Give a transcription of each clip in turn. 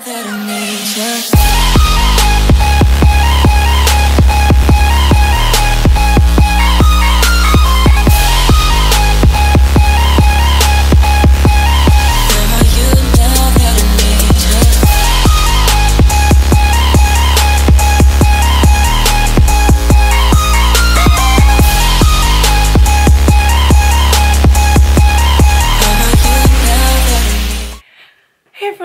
that I need you.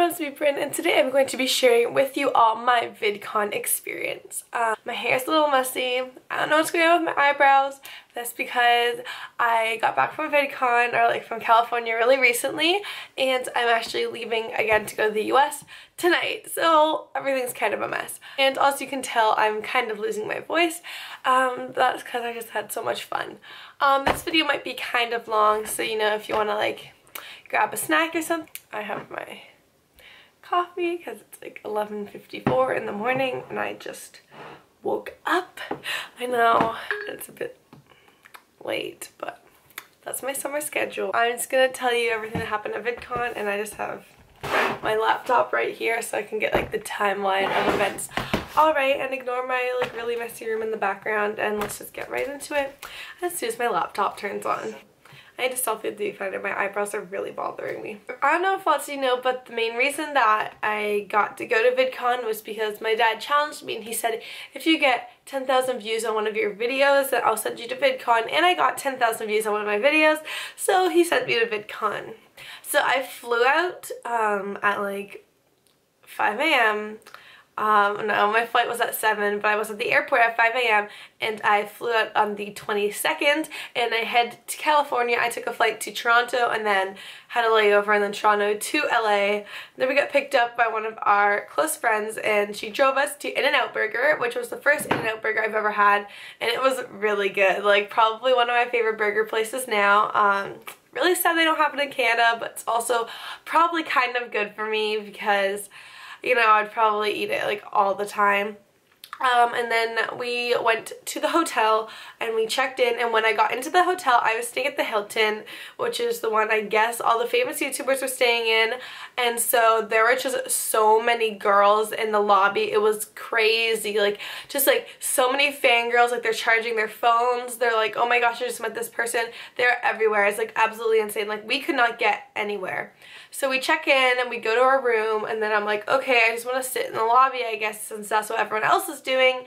It's me, Brynn, and today I'm going to be sharing with you all my VidCon experience. My hair's a little messy. I don't know what's going on with my eyebrows. That's because I got back from VidCon, or like from California, really recently, and I'm actually leaving again to go to the US tonight, so everything's kind of a mess. And as you can tell, I'm kind of losing my voice. That's because I just had so much fun. This video might be kind of long, so you know, if you want to like grab a snack or something. I have my coffee because it's like 11:54 in the morning and I just woke up. I know it's a bit late, but that's my summer schedule. I'm just gonna tell you everything that happened at VidCon, and I just have my laptop right here so I can get like the timeline of events. Alright, and ignore my like really messy room in the background, and let's just get right into it as soon as my laptop turns on. I need to selfie with the viewfinder. My eyebrows are really bothering me. I don't know if lots of you know, but the main reason that I got to go to VidCon was because my dad challenged me, and he said, if you get 10,000 views on one of your videos, then I'll send you to VidCon. And I got 10,000 views on one of my videos, so he sent me to VidCon. So I flew out at like 5 a.m. No, my flight was at 7, but I was at the airport at 5 a.m. and I flew out on the 22nd, and I head to California. I took a flight to Toronto and then had a layover, and then Toronto to LA. Then we got picked up by one of our close friends, and she drove us to In-N-Out Burger, which was the first In-N-Out Burger I've ever had, and it was really good. Like, probably one of my favorite burger places now. Really sad they don't have it in Canada, but it's also probably kind of good for me because, you know, I'd probably eat it like all the time. And then we went to the hotel and we checked in, and when I got into the hotel, I was staying at the Hilton, which is the one I guess all the famous YouTubers were staying in, and so there were just so many girls in the lobby. It was crazy, like just like so many fangirls, like they're charging their phones, they're like, oh my gosh, I just met this person. They're everywhere. It's like absolutely insane. Like we could not get anywhere. So we check in and we go to our room, and then I'm like, okay, I just want to sit in the lobby, I guess, since that's what everyone else is doing.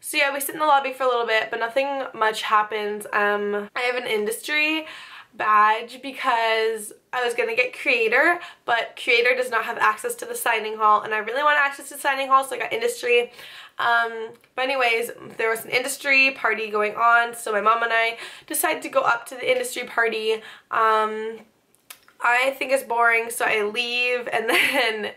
So yeah, we sit in the lobby for a little bit, but nothing much happens. I have an industry badge because I was gonna get creator, but creator does not have access to the signing hall, and I really want access to the signing hall, so I got industry. But anyways, there was an industry party going on, so my mom and I decided to go up to the industry party. I think it's boring, so I leave, and then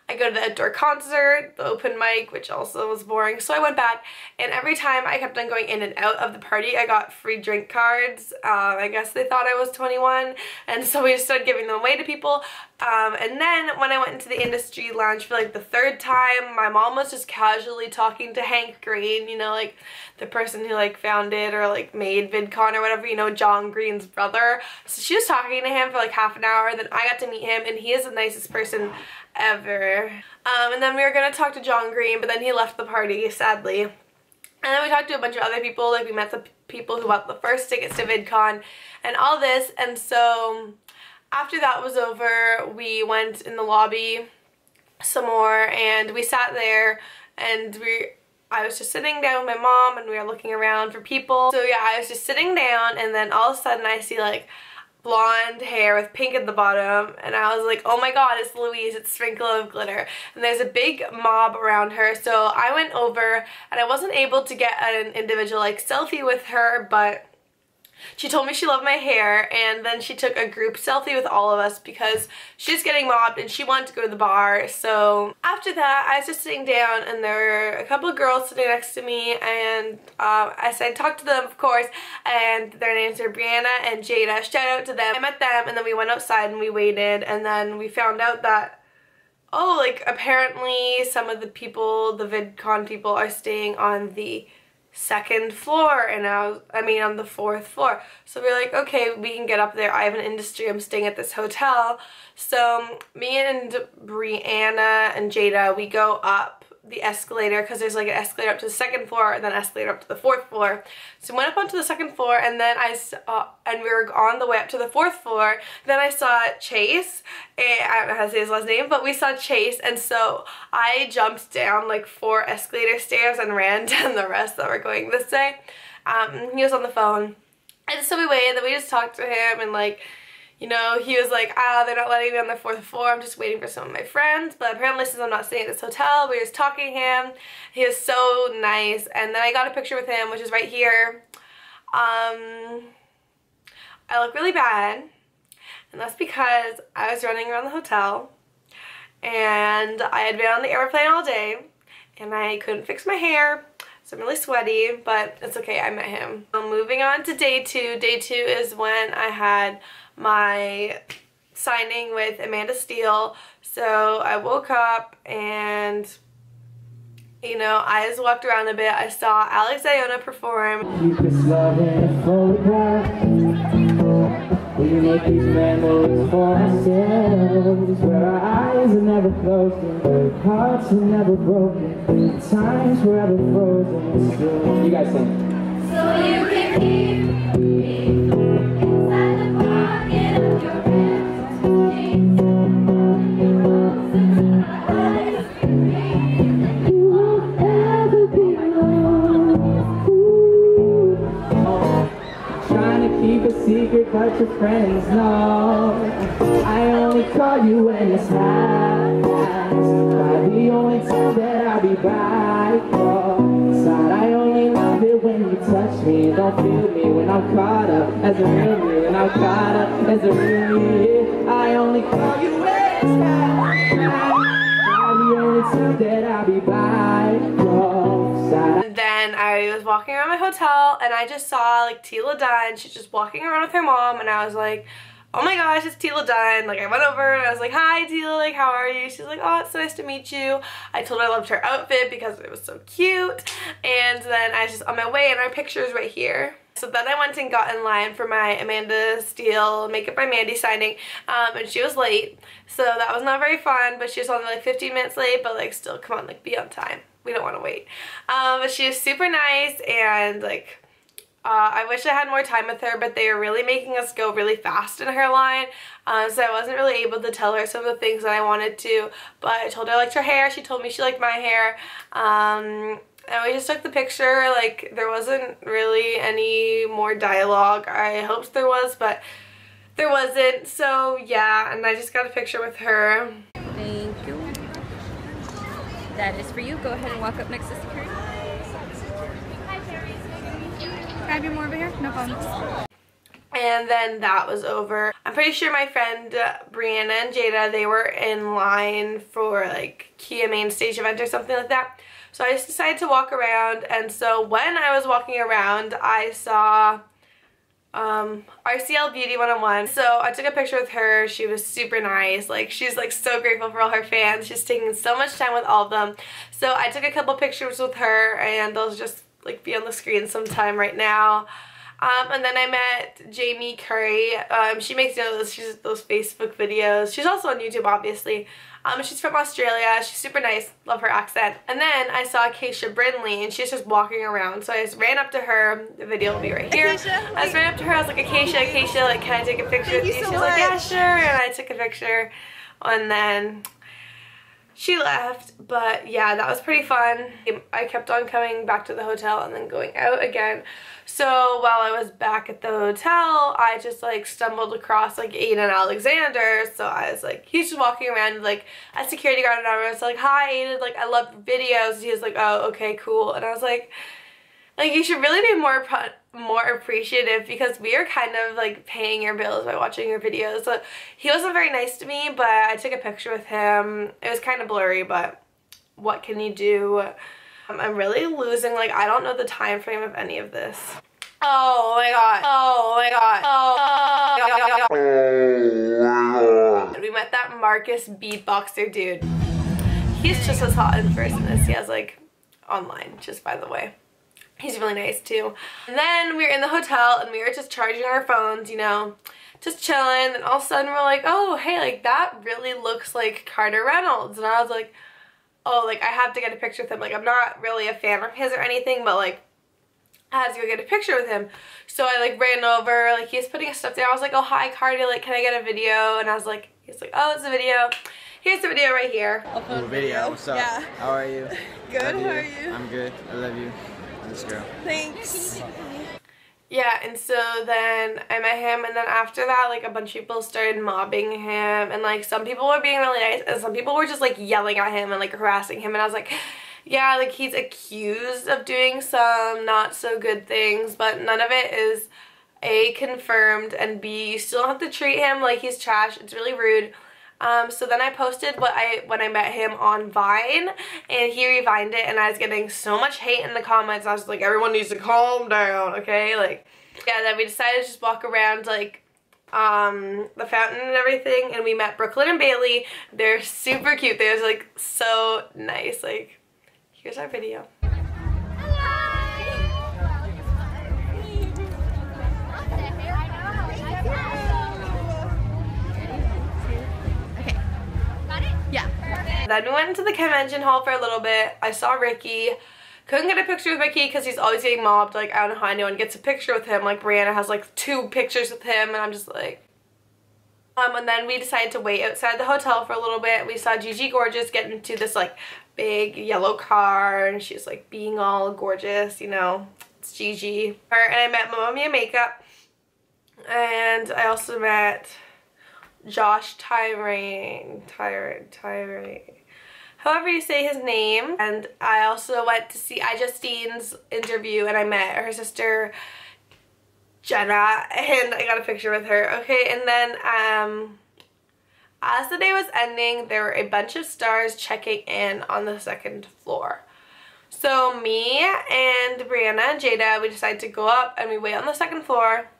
I go to the outdoor concert, the open mic, which also was boring, so I went back, and every time I kept on going in and out of the party, I got free drink cards. I guess they thought I was 21, and so we just started giving them away to people. And then when I went into the industry lounge for like the third time, my mom was just casually talking to Hank Green, you know, like the person who like founded or like made VidCon or whatever, you know, John Green's brother. So she was talking to him for like half an hour, then I got to meet him, and he is the nicest person ever. And then we were gonna talk to John Green, but then he left the party, sadly. And then we talked to a bunch of other people, like we met the people who bought the first tickets to VidCon and all this, and so after that was over, we went in the lobby some more, and we sat there, and I was just sitting down with my mom, and we were looking around for people. So yeah, I was just sitting down, and then all of a sudden I see like blonde hair with pink at the bottom, and I was like, oh my god, it's Louise, it's Sprinkle of Glitter, and there's a big mob around her. So I went over, and I wasn't able to get an individual like selfie with her, but she told me she loved my hair, and then she took a group selfie with all of us because she's getting mobbed and she wanted to go to the bar. So after that, I was just sitting down, and there were a couple of girls sitting next to me, and I talked to them, of course, and their names are Brianna and Jada. Shout out to them. I met them, and then we went outside and we waited, and then we found out that, oh, like apparently some of the people, the VidCon people, are staying on the second floor, and on the fourth floor. So we were like, okay, we can get up there. I have an industry, I'm staying at this hotel. So me and Brianna and Jada, we go up the escalator, because there's like an escalator up to the second floor and then an escalator up to the fourth floor. So we went up onto the second floor, and then and we were on the way up to the fourth floor. Then I saw Chase, and I don't know how to say his last name, but we saw Chase, and so I jumped down like 4 escalator stairs and ran down the rest that were going this way. He was on the phone, and so we waited, then we just talked to him, and like, you know, he was like, they're not letting me on the 4th floor, I'm just waiting for some of my friends. But apparently, since I'm not staying at this hotel, we were just talking to him. He was so nice. And then I got a picture with him, which is right here. I look really bad, and that's because I was running around the hotel, and I had been on the airplane all day, and I couldn't fix my hair. So I'm really sweaty, but it's okay, I met him. So moving on to day 2. Day 2 is when I had my signing with Amanda Steele. So I woke up and, you know, I just walked around a bit. I saw Alex Iona perform. We make these memories for ourselves, where our eyes are never closed, hearts are never broken, time's forever frozen. You guys sing. So you can keep me inside the pocket of your hands, you won't ever be alone. Trying to keep a secret, but your friends know. I only call you when it's happening. By the only time that I'll be by your side. I only love it when you touch me. Don't feel me when I'm caught up as a real me. When I'm caught up as a real me. I only call you when it's happening. By the only time that I'll be by your side. Then I was walking around my hotel, and I just saw like Tila Dunn. She's just walking around with her mom, and I was like, oh my gosh, it's Tila Dunn. Like, I went over and I was like, hi Tila, like, how are you? She's like, oh, it's so nice to meet you. I told her I loved her outfit because it was so cute. And then I was just on my way, and our picture is right here. So then I went and got in line for my Amanda Steele Makeup by Mandy signing, and she was late. So that was not very fun, but she was only like 15 minutes late, but like still, come on, like, be on time. We don't want to wait. But she was super nice, and like, I wish I had more time with her, but they were really making us go really fast in her line, so I wasn't really able to tell her some of the things that I wanted to, but I told her I liked her hair. She told me she liked my hair, and we just took the picture. Like, there wasn't really any more dialogue. I hoped there was, but there wasn't, so yeah, and I just got a picture with her. Thank you. That is for you. Go ahead and walk up next to security. Can I be more over here? No problem. And then that was over. I'm pretty sure my friend Brianna and Jada, they were in line for like Kia main stage event or something like that. So I just decided to walk around, and so when I was walking around, I saw RCL Beauty 101. So I took a picture with her. She was super nice. Like, she's like so grateful for all her fans. She's taking so much time with all of them. So I took a couple pictures with her, and those just like be on the screen sometime right now. And then I met Jamie Curry. She makes, you know, those Facebook videos. She's also on YouTube, obviously. She's from Australia. She's super nice. Love her accent. And then I saw Acacia Brynley, and she's just walking around. So I just ran up to her. The video will be right here. Acacia, I just ran up to her. I was like, Acacia, like, can I take a picture with you? She was like, yeah, sure. And I took a picture. And then she left, but yeah, that was pretty fun. I kept on coming back to the hotel and then going out again. So while I was back at the hotel, I just like stumbled across like Aiden Alexander. So I was like, he's just walking around like a security guard, and I was like, hi Aiden, like, I love videos. He was like, oh, okay, cool. And I was like, you should really be more appreciative, because we are kind of like paying your bills by watching your videos. So he wasn't very nice to me, but I took a picture with him. It was kind of blurry, but what can you do? I'm really losing, like, I don't know the time frame of any of this. Oh my god. Oh my god. Oh my god. We met that Marcus beatboxer dude. He's just as hot in person as he has like online, just by the way. He's really nice too. And then we were in the hotel and we were just charging our phones, you know, just chilling, and all of a sudden we're like, oh, hey, like that really looks like Carter Reynolds. And I was like, oh, like I have to get a picture with him. Like I'm not really a fan of his or anything, but like I had to go get a picture with him. So I like ran over, like he was putting his stuff down. I was like, oh, hi Carter, like can I get a video? And I was like, he's like, oh, it's a video. Here's the video right here. Cool video. What's up? Yeah. How are you? Good, Love how are you? I'm good. I love you. This girl. Thanks. Yeah, and so then I met him, and then after that, like, a bunch of people started mobbing him, and, like, some people were being really nice, and some people were just, like, yelling at him and, like, harassing him, and I was like, yeah, like, he's accused of doing some not so good things, but none of it is, A, confirmed, and B, you still have to treat him like he's trash. It's really rude. So then I posted when I met him on Vine, and he revined it, and I was getting so much hate in the comments. I was like, everyone needs to calm down, okay? Like, yeah, then we decided to just walk around, like, the fountain and everything, and we met Brooklyn and Bailey. They're super cute. They're, like, so nice. Like, here's our video. Then we went into the convention hall for a little bit. I saw Ricky. Couldn't get a picture with Ricky because he's always getting mobbed. Like, I don't know how anyone gets a picture with him. Like, Brianna has like 2 pictures with him, and I'm just like... And then we decided to wait outside the hotel for a little bit. We saw Gigi Gorgeous get into this like big yellow car, and she's like being all gorgeous, you know. It's Gigi. Her, and I met Mamma Mia Makeup. And I also met Josh Tyrone, however you say his name. And I also went to see iJustine's interview, and I met her sister Jenna, and I got a picture with her. Okay, and then as the day was ending, there were a bunch of stars checking in on the 2nd floor. So me and Brianna and Jada, we decided to go up and we wait on the 2nd floor.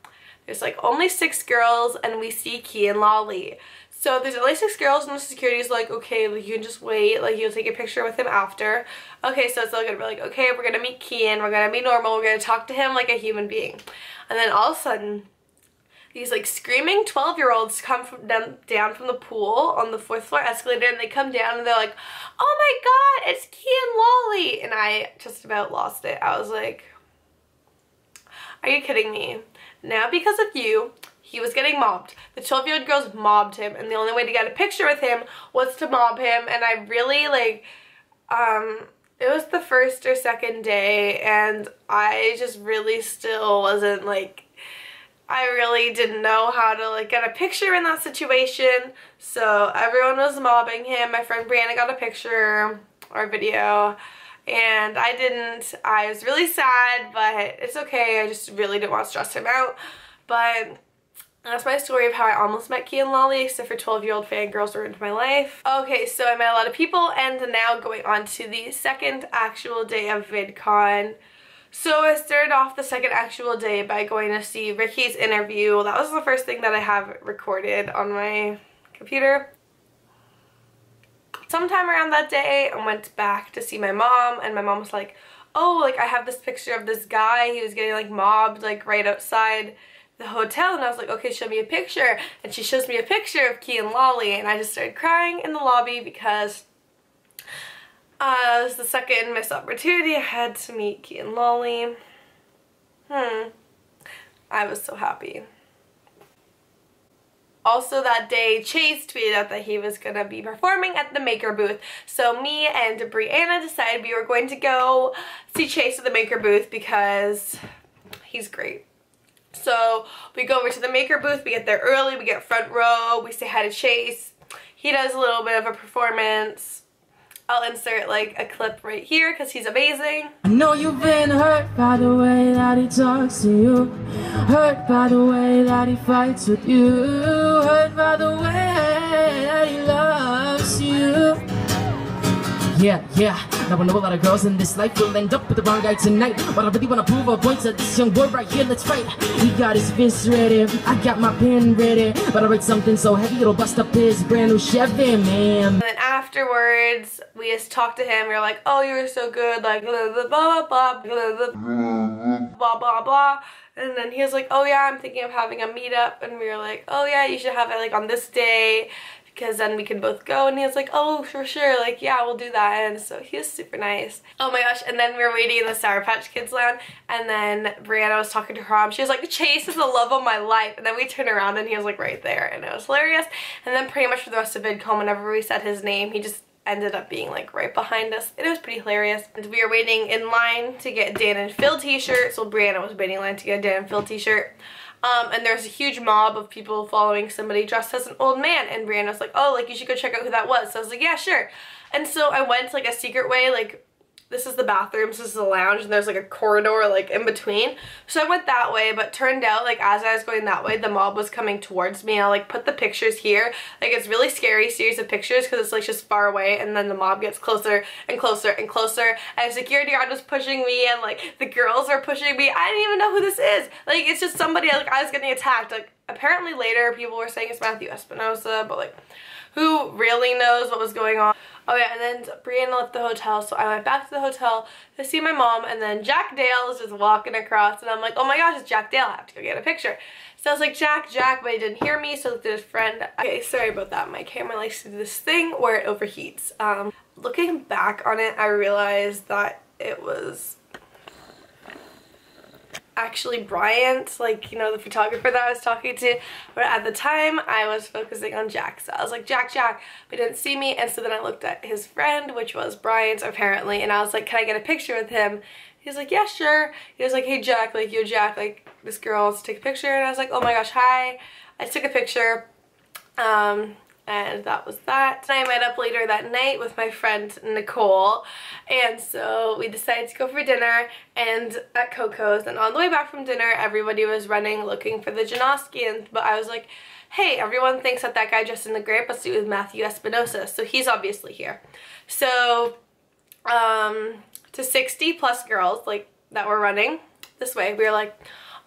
There's like only 6 girls, and we see Key and Lolly. So there's only 6 girls, and the security's like, okay, like, you can just wait, like you'll take a picture with him after. Okay, so it's all good. We're like, okay, we're gonna meet Kian, we're gonna be normal, we're gonna talk to him like a human being. And then all of a sudden, these like screaming 12-year-olds come from down from the pool on the 4th floor escalator, and they come down and they're like, oh my god, it's Kian Lolly. And I just about lost it. I was like, are you kidding me? Now because of you, he was getting mobbed. The 12-year-old girls mobbed him, and the only way to get a picture with him was to mob him. And I really like, it was the 1st or 2nd day, and I just really still wasn't like, I really didn't know how to like get a picture in that situation. So everyone was mobbing him. My friend Brianna got a picture or video, and I didn't. I was really sad, but it's okay. I just really didn't want to stress him out. But that's my story of how I almost met Key and Lolly, except for 12-year-old fangirls ruined my life. Okay, so I met a lot of people, and now going on to the 2nd actual day of VidCon. So I started off the 2nd actual day by going to see Ricky's interview. That was the first thing that I have recorded on my computer. Sometime around that day, I went back to see my mom, and my mom was like, oh, like I have this picture of this guy. He was getting like mobbed like right outside the hotel, and I was like, okay, show me a picture. And she shows me a picture of Key and Lolly, and I just started crying in the lobby because it was the 2nd missed opportunity I had to meet Key and Lolly. I was so happy. Also that day, Chase tweeted out that he was going to be performing at the Maker booth. So me and Brianna decided we were going to go see Chase at the Maker booth because he's great. So we go over to the Maker booth, we get there early, we get front row, we say hi to Chase. He does a little bit of a performance. I'll insert like a clip right here because he's amazing. I know you've been hurt by the way that he talks to you, hurt by the way that he fights with you, hurt by the way that he loves you. Yeah, now I know a lot of girls in this life will end up with the wrong guy tonight. But I really wanna prove a point to this young boy right here, let's fight. He got his fist ready, I got my pen ready. But I write something so heavy it'll bust up his brand new Chevy, man. And then afterwards, we just talked to him. We were like, oh, you were so good, like blah blah blah blah blah blah blah blah. And then he was like, oh yeah, I'm thinking of having a meetup. And we were like, oh yeah, you should have it like on this day, because then we can both go. And he was like, oh, for sure, like, yeah, we'll do that. And so he was super nice. Oh my gosh. And then we were waiting in the Sour Patch Kids lounge, and then Brianna was talking to her mom. She was like, Chase is the love of my life. And then we turned around and he was like right there, and it was hilarious. And then pretty much for the rest of VidCon, whenever we said his name, he just ended up being like right behind us. It was pretty hilarious. And we were waiting in line to get Dan and Phil t-shirts. So Brianna was waiting in line to get a Dan and Phil t-shirt. And there's a huge mob of people following somebody dressed as an old man, and Brynn was like, oh, like, you should go check out who that was. So I was like, yeah, sure. And so I went like a secret way, like, this is the bathrooms, this is the lounge, and there's like a corridor like in between. So I went that way, but turned out like as I was going that way, the mob was coming towards me. I'll like put the pictures here. Like, it's really scary series of pictures because it's like just far away, and then the mob gets closer and closer and closer, and security guard was pushing me, and like the girls are pushing me. I didn't even know who this is. Like, it's just somebody, like, I was getting attacked. Like, apparently later people were saying it's Matthew Espinosa, but like, who really knows what was going on? Oh yeah, and then Brianna left the hotel, so I went back to the hotel to see my mom, and then Jack Dale is just walking across, and I'm like, oh my gosh, it's Jack Dale, I have to go get a picture. So I was like, Jack, but he didn't hear me, so I looked at his friend. Okay, sorry about that, my camera likes to do this thing where it overheats. Looking back on it, I realized that it was actually Bryant, like, you know, the photographer that I was talking to, but at the time I was focusing on Jack. So I was like, Jack, but he didn't see me, and so then I looked at his friend, which was Bryant apparently, and I was like, can I get a picture with him? He was like, yeah, sure. He was like, hey Jack, like, yo Jack, like, this girl wants to take a picture, and I was like, oh my gosh, hi. I took a picture, and that was that. And I met up later that night with my friend Nicole, and so we decided to go for dinner and at Coco's, and on the way back from dinner everybody was running looking for the Janoskians, but I was like, hey, everyone thinks that that guy dressed in the grandpa suit was Matthew Espinosa, so he's obviously here. So to 60 plus girls like that were running this way, we were like,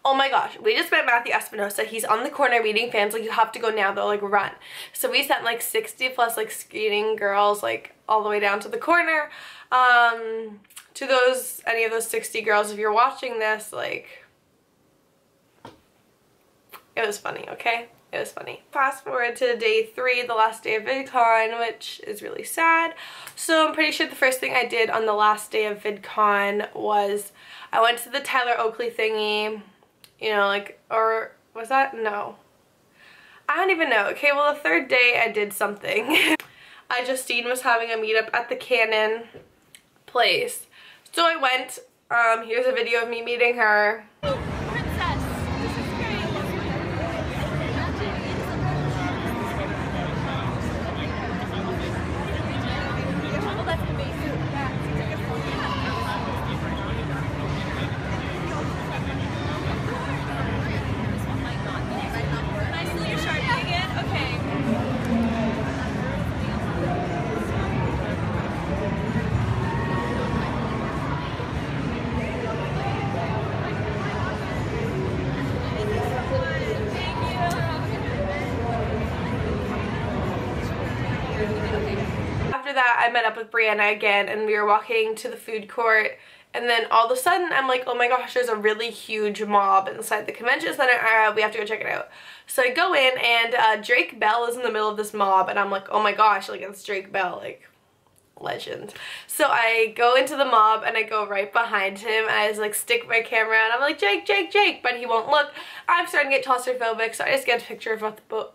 oh my gosh, we just met Matthew Espinosa. He's on the corner meeting fans. Like, you have to go now. They'll like run. So we sent like 60 plus like skating girls like all the way down to the corner. To those, any of those 60 girls, if you're watching this, like, it was funny, okay? It was funny. Fast forward to day 3, the last day of VidCon, which is really sad. So I'm pretty sure the first thing I did on the last day of VidCon was I went to the Tyler Oakley thingy. You know, like, or was that? No. I don't even know. Okay, well, the third day I did something. Justine was having a meetup at the Canon place. So I went. Here's a video of me meeting her. Princess, this is great. Oh, that's amazing. That, I met up with Brianna again, and we were walking to the food court, and then all of a sudden I'm like, oh my gosh, there's a really huge mob inside the convention center. We have to go check it out. So I go in, and Drake Bell is in the middle of this mob, and I'm like, oh my gosh, like, it's Drake Bell, like, legend. So I go into the mob, and I go right behind him, and I just like stick my camera out. I'm like, Jake, but he won't look. I'm starting to get claustrophobic, so I just get a picture of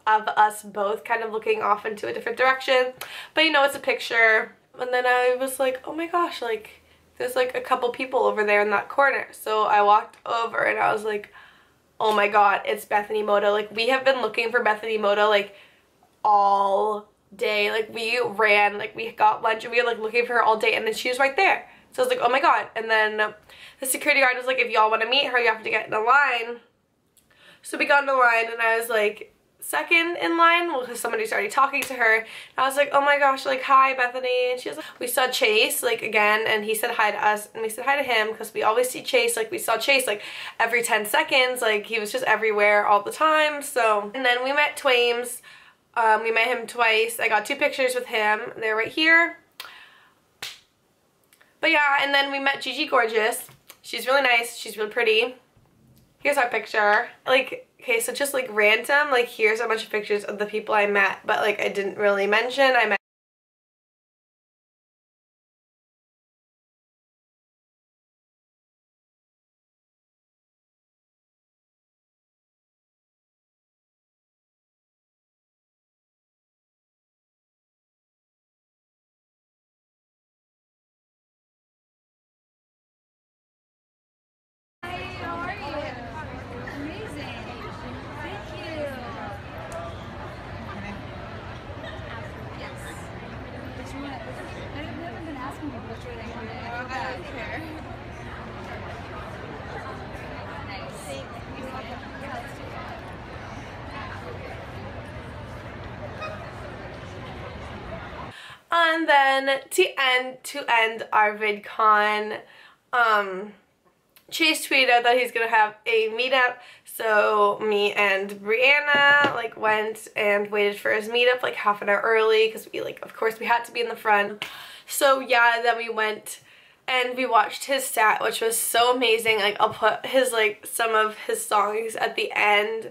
us both kind of looking off into a different direction. But you know, it's a picture. And then I was like, oh my gosh, like, there's like a couple people over there in that corner. So I walked over, and I was like, oh my god, it's Bethany Moda. Like, we have been looking for Bethany Moda like all day. Like, we ran, like, we got lunch, and we were like looking for her all day, and then she was right there. So I was like, oh my god. And then the security guard was like, if y'all want to meet her, you have to get in a line. So we got in a line, and I was like second in line because somebody's already talking to her. And I was like, oh my gosh, like, hi Bethany. And she was like, we saw Chase like again, and he said hi to us and we said hi to him because we always see Chase. Like, we saw Chase like every 10 seconds. Like, he was just everywhere all the time. So, and then we met Twames. We met him twice. I got 2 pictures with him. They're right here. But yeah, and then we met Gigi Gorgeous. She's really nice. She's really pretty. Here's our picture. Like, okay, so just like random, like here's a bunch of pictures of the people I met, but like I didn't really mention. I met and then to end our VidCon, Chase tweeted out that he's gonna have a meetup, so me and Brianna like went and waited for his meetup like half an hour early because we like, of course we had to be in the front. So yeah, then we went and we watched his set, which was so amazing. Like, I'll put his like some of his songs at the end.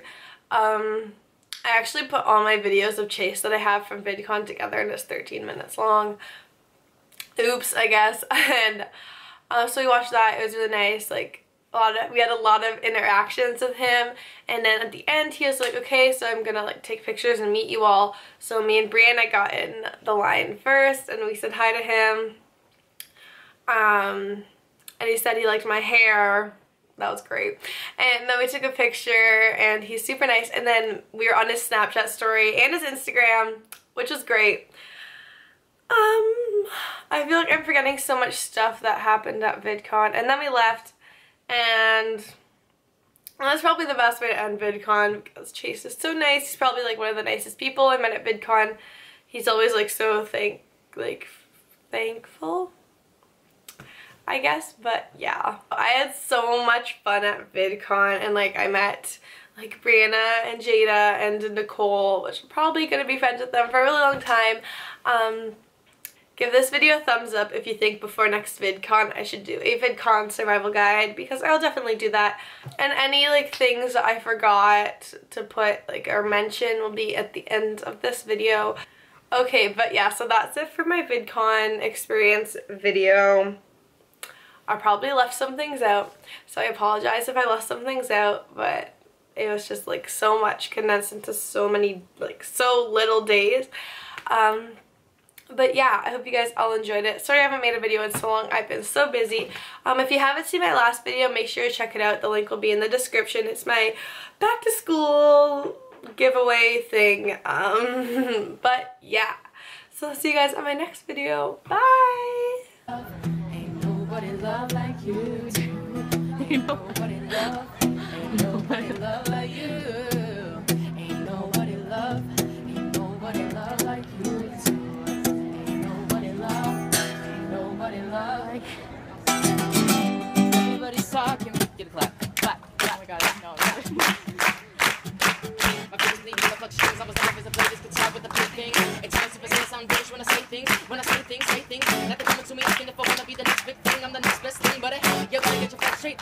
I actually put all my videos of Chase that I have from VidCon together, and it's 13 minutes long. Oops, I guess. And so we watched that. It was really nice. Like, we had a lot of interactions with him, and then at the end he was like, okay, so I'm gonna like take pictures and meet you all. So me and Brianna got in the line first, and we said hi to him. And he said he liked my hair. That was great. And then we took a picture, and he's super nice. And then we were on his Snapchat story and his Instagram, which was great. I feel like I'm forgetting so much stuff that happened at VidCon. And then we left, and that's probably the best way to end VidCon because Chase is so nice. He's probably like one of the nicest people I met at VidCon. He's always like so thankful, I guess. But yeah, I had so much fun at VidCon, and like I met like Brianna and Jada and Nicole, which I'm probably gonna be friends with them for a really long time. Give this video a thumbs up if you think before next VidCon I should do a VidCon survival guide, because I'll definitely do that. And any like things that I forgot to put like or mention will be at the end of this video. Okay, but yeah, so that's it for my VidCon experience video. I probably left some things out, so I apologize if I left some things out, but it was just like so much condensed into so many, like so little days. But yeah, I hope you guys all enjoyed it. Sorry I haven't made a video in so long. I've been so busy. If you haven't seen my last video, make sure to check it out. The link will be in the description. It's my back to school giveaway thing. But yeah. So I'll see you guys on my next video. Bye! Ain't nobody love like you do. Ain't nobody love. Ain't nobody love like you. Ain't nobody love. Ain't nobody love like you do. Ain't nobody love. Ain't nobody love like. Everybody's talking. Get a clap. Clap. Clap. Oh my god, no. My fingers need to pluck strings. I was never to play this guitar with the big thing. It's nice if I sound British when I say things. When I say things, say things. Nothing coming to me asking if I wanna be the next big thing. I'm the next best thing, but you gotta get your facts straight.